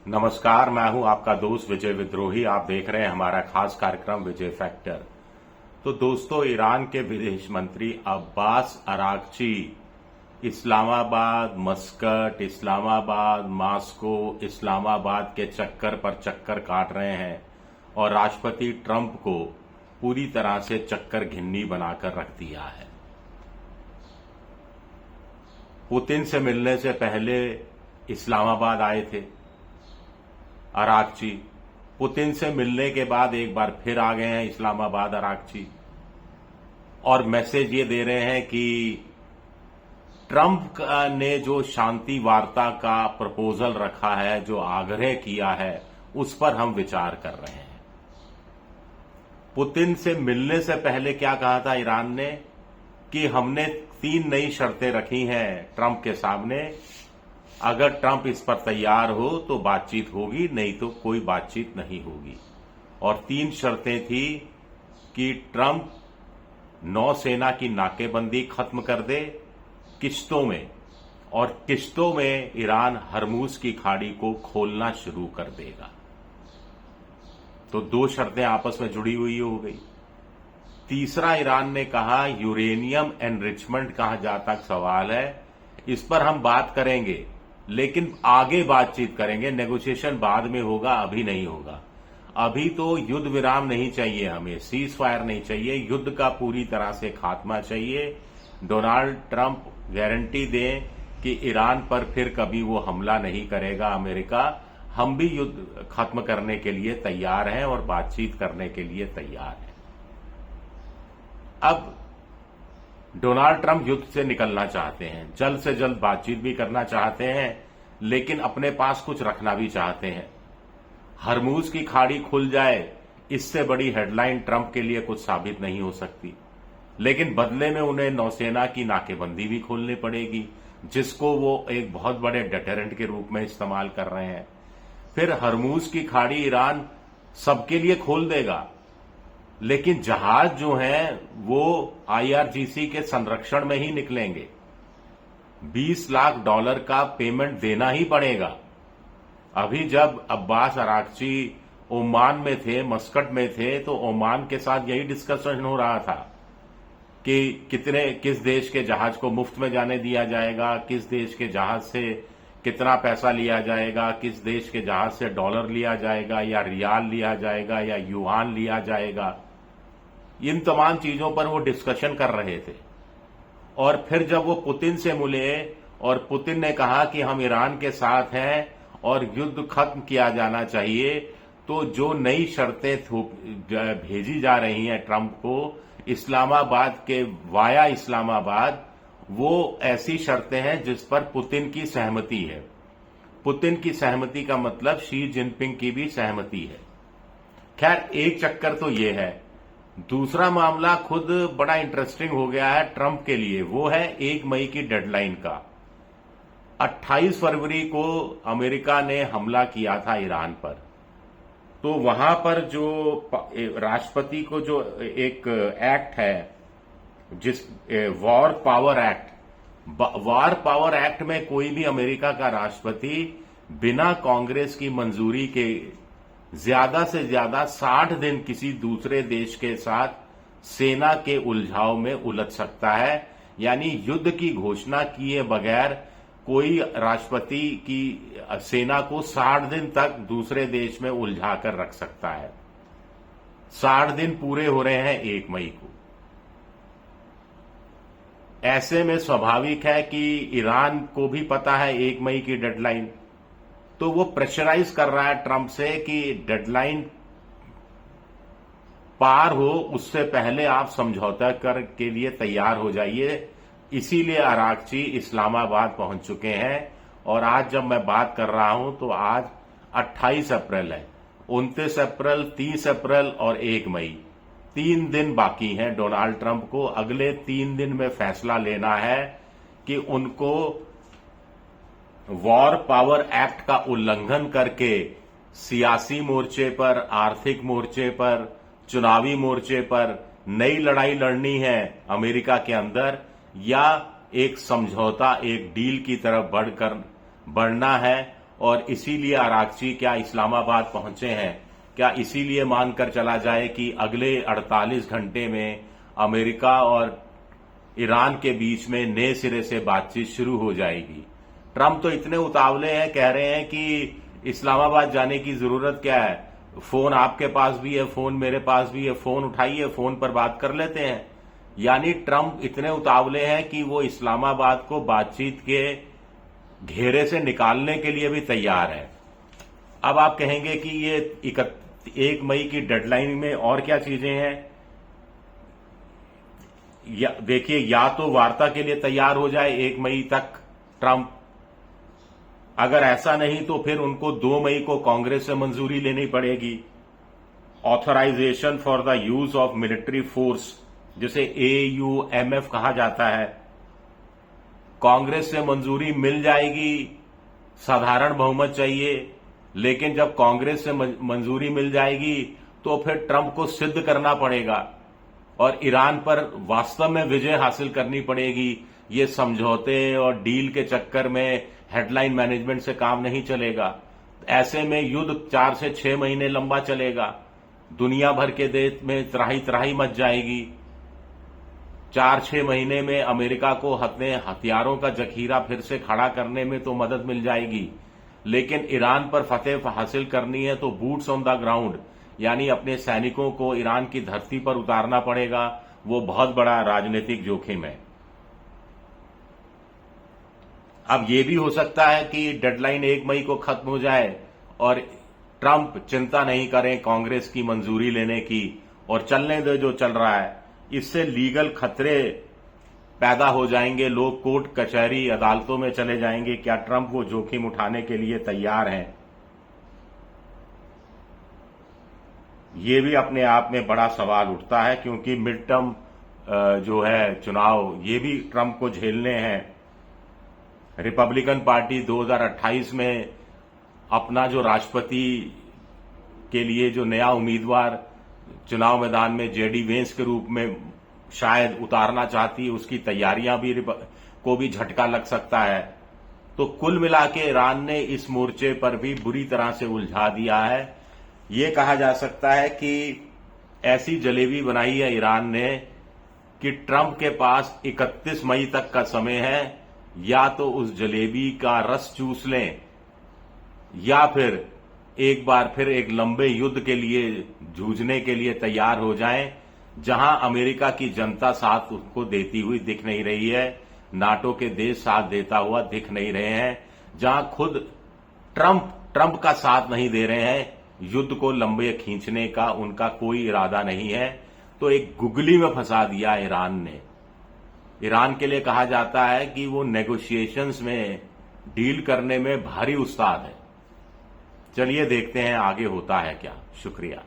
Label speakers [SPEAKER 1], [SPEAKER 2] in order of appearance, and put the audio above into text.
[SPEAKER 1] नमस्कार, मैं हूं आपका दोस्त विजय विद्रोही। आप देख रहे हैं हमारा खास कार्यक्रम विजय फैक्टर। तो दोस्तों, ईरान के विदेश मंत्री Abbas Araghchi Islamabad, Muscat, Islamabad, Moscow, Islamabad के चक्कर पर चक्कर काट रहे हैं और राष्ट्रपति ट्रंप को पूरी तरह से चक्कर घिन्नी बनाकर रख दिया है। पुतिन से मिलने से पहले इस्लामाबाद आए थे अरागची। पुतिन से मिलने के बाद एक बार फिर आ गए हैं इस्लामाबाद अरागची और मैसेज ये दे रहे हैं कि ट्रंप ने जो शांति वार्ता का प्रपोजल रखा है, जो आग्रह किया है, उस पर हम विचार कर रहे हैं। पुतिन से मिलने से पहले क्या कहा था ईरान ने कि हमने 3 नई शर्तें रखी हैं ट्रंप के सामने। अगर ट्रंप इस पर तैयार हो तो बातचीत होगी, नहीं तो कोई बातचीत नहीं होगी। और 3 शर्तें थी कि ट्रंप नौसेना की नाकेबंदी खत्म कर दे किश्तों में, और किश्तों में ईरान हरमुज की खाड़ी को खोलना शुरू कर देगा। तो 2 शर्तें आपस में जुड़ी हुई हो गई। तीसरा, ईरान ने कहा यूरेनियम एनरिचमेंट का जहां तक सवाल है, इस पर हम बात करेंगे, लेकिन आगे बातचीत करेंगे, नेगोशिएशन बाद में होगा, अभी नहीं होगा। अभी तो युद्ध विराम नहीं चाहिए, हमें सीज फायर नहीं चाहिए, युद्ध का पूरी तरह से खात्मा चाहिए। डोनाल्ड ट्रंप गारंटी दें कि ईरान पर फिर कभी वो हमला नहीं करेगा अमेरिका। हम भी युद्ध खत्म करने के लिए तैयार हैं और बातचीत करने के लिए तैयार हैं। अब डोनाल्ड ट्रंप युद्ध से निकलना चाहते हैं, जल्द से जल्द बातचीत भी करना चाहते हैं, लेकिन अपने पास कुछ रखना भी चाहते हैं। हरमुज की खाड़ी खुल जाए, इससे बड़ी हेडलाइन ट्रंप के लिए कुछ साबित नहीं हो सकती, लेकिन बदले में उन्हें नौसेना की नाकेबंदी भी खोलनी पड़ेगी, जिसको वो एक बहुत बड़े डेटरेंट के रूप में इस्तेमाल कर रहे हैं। फिर हरमुज की खाड़ी ईरान सबके लिए खोल देगा, लेकिन जहाज जो हैं वो आईआरजीसी के संरक्षण में ही निकलेंगे। $20 लाख का पेमेंट देना ही पड़ेगा। अभी जब अब्बास अरागची ओमान में थे, मस्कट में थे, तो ओमान के साथ यही डिस्कशन हो रहा था कि किस देश के जहाज को मुफ्त में जाने दिया जाएगा, किस देश के जहाज से कितना पैसा लिया जाएगा, किस देश के जहाज से डॉलर लिया जाएगा या रियाल लिया जाएगा या युआन लिया जाएगा। इन तमाम चीजों पर वो डिस्कशन कर रहे थे। और फिर जब वो पुतिन से मिले और पुतिन ने कहा कि हम ईरान के साथ हैं और युद्ध खत्म किया जाना चाहिए, तो जो नई शर्तें भेजी जा रही हैं ट्रंप को इस्लामाबाद के वाया इस्लामाबाद, वो ऐसी शर्तें हैं जिस पर पुतिन की सहमति है। पुतिन की सहमति का मतलब शी जिनपिंग की भी सहमति है। खैर, एक चक्कर तो ये है। दूसरा मामला खुद बड़ा इंटरेस्टिंग हो गया है ट्रंप के लिए, वो है 1 मई की डेडलाइन का। 28 फरवरी को अमेरिका ने हमला किया था ईरान पर, तो वहां पर जो राष्ट्रपति को जो एक एक्ट है, जिस वॉर पावर एक्ट में कोई भी अमेरिका का राष्ट्रपति बिना कांग्रेस की मंजूरी के ज्यादा से ज्यादा 60 दिन किसी दूसरे देश के साथ सेना के उलझाव में उलझ सकता है। यानी युद्ध की घोषणा किए बगैर कोई राष्ट्रपति की सेना को 60 दिन तक दूसरे देश में उलझाकर रख सकता है। 60 दिन पूरे हो रहे हैं 1 मई को। ऐसे में स्वाभाविक है कि ईरान को भी पता है 1 मई की डेडलाइन, तो वो प्रेशराइज कर रहा है ट्रंप से कि डेडलाइन पार हो, उससे पहले आप समझौता कर के लिए तैयार हो जाइए। इसीलिए अरागची इस्लामाबाद पहुंच चुके हैं। और आज जब मैं बात कर रहा हूं तो आज 28 अप्रैल है। 29 अप्रैल, 30 अप्रैल और 1 मई, 3 दिन बाकी हैं डोनाल्ड ट्रंप को। अगले 3 दिन में फैसला लेना है कि उनको वॉर पावर एक्ट का उल्लंघन करके सियासी मोर्चे पर, आर्थिक मोर्चे पर, चुनावी मोर्चे पर नई लड़ाई लड़नी है अमेरिका के अंदर, या एक समझौता, एक डील की तरफ बढ़ना है और इसीलिए आरागची क्या इस्लामाबाद पहुंचे हैं? क्या इसीलिए मानकर चला जाए कि अगले 48 घंटे में अमेरिका और ईरान के बीच में नए सिरे से बातचीत शुरू हो जाएगी? ट्रंप तो इतने उतावले हैं, कह रहे हैं कि इस्लामाबाद जाने की जरूरत क्या है, फोन आपके पास भी है, फोन मेरे पास भी है, फोन उठाइए, फोन पर बात कर लेते हैं। यानी ट्रंप इतने उतावले हैं कि वो इस्लामाबाद को बातचीत के घेरे से निकालने के लिए भी तैयार है। अब आप कहेंगे कि ये 1 मई की डेडलाइन में और क्या चीजें हैं? देखिए, या तो वार्ता के लिए तैयार हो जाए 1 मई तक ट्रंप, अगर ऐसा नहीं तो फिर उनको 2 मई को कांग्रेस से मंजूरी लेनी पड़ेगी। Authorisation for the use of military force, जिसे AUMF कहा जाता है, कांग्रेस से मंजूरी मिल जाएगी, साधारण बहुमत चाहिए। लेकिन जब कांग्रेस से मंजूरी मिल जाएगी तो फिर ट्रंप को सिद्ध करना पड़ेगा और ईरान पर वास्तव में विजय हासिल करनी पड़ेगी। ये समझौते और डील के चक्कर में हेडलाइन मैनेजमेंट से काम नहीं चलेगा। ऐसे में युद्ध 4 से 6 महीने लंबा चलेगा, दुनिया भर के देश में त्राही त्राही मच जाएगी। 4-6 महीने में अमेरिका को अपने हथियारों का जखीरा फिर से खड़ा करने में तो मदद मिल जाएगी, लेकिन ईरान पर फतेह हासिल करनी है तो बूट्स ऑन द ग्राउंड, यानी अपने सैनिकों को ईरान की धरती पर उतारना पड़ेगा। वो बहुत बड़ा राजनीतिक जोखिम है। अब ये भी हो सकता है कि डेडलाइन 1 मई को खत्म हो जाए और ट्रंप चिंता नहीं करें कांग्रेस की मंजूरी लेने की और चलने दे जो चल रहा है। इससे लीगल खतरे पैदा हो जाएंगे, लोग कोर्ट कचहरी अदालतों में चले जाएंगे। क्या ट्रंप वो जोखिम उठाने के लिए तैयार हैं? ये भी अपने आप में बड़ा सवाल उठता है, क्योंकि मिड टर्म जो है चुनाव, ये भी ट्रंप को झेलने हैं। रिपब्लिकन पार्टी 2028 में अपना जो राष्ट्रपति के लिए जो नया उम्मीदवार चुनाव मैदान में जेडी वेंस के रूप में शायद उतारना चाहती है, उसकी तैयारियां को भी झटका लग सकता है। तो कुल मिला के ईरान ने इस मोर्चे पर भी बुरी तरह से उलझा दिया है। ये कहा जा सकता है कि ऐसी जलेबी बनाई है ईरान ने कि ट्रंप के पास 31 मई तक का समय है, या तो उस जलेबी का रस चूस लें या फिर एक बार फिर एक लंबे युद्ध के लिए जूझने के लिए तैयार हो जाएं, जहां अमेरिका की जनता साथ उसको देती हुई दिख नहीं रही है, नाटो के देश साथ देता हुआ दिख नहीं रहे हैं, जहां खुद ट्रंप का साथ नहीं दे रहे हैं, युद्ध को लंबे खींचने का उनका कोई इरादा नहीं है। तो एक गुगली में फंसा दिया ईरान ने। ईरान के लिए कहा जाता है कि वो नेगोशिएशंस में डील करने में भारी उस्ताद है। चलिए देखते हैं आगे होता है क्या। शुक्रिया।